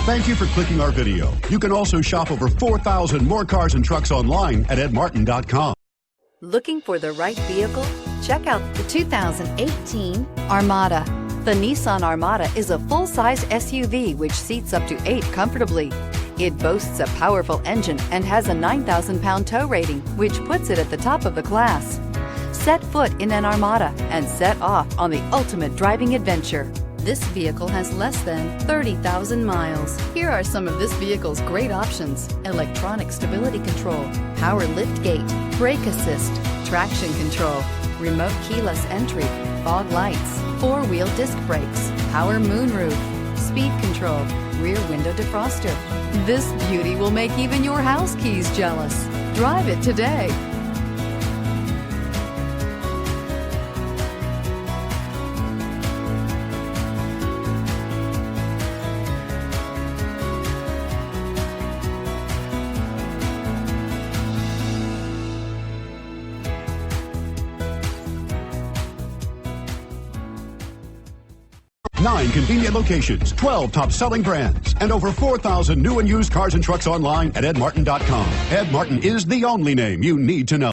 Thank you for clicking our video. You can also shop over 4,000 more cars and trucks online at edmartin.com. Looking for the right vehicle? Check out the 2018 Armada. The Nissan Armada is a full-size SUV which seats up to 8 comfortably. It boasts a powerful engine and has a 9,000-pound tow rating, which puts it at the top of the class. Set foot in an Armada and set off on the ultimate driving adventure. This vehicle has less than 30,000 miles. Here are some of this vehicle's great options: electronic stability control, power liftgate, brake assist, traction control, remote keyless entry, fog lights, 4-wheel disc brakes, power moonroof, speed control, rear window defroster. This beauty will make even your house keys jealous. Drive it today. Nine convenient locations, 12 top-selling brands, and over 4,000 new and used cars and trucks online at edmartin.com. Ed Martin is the only name you need to know.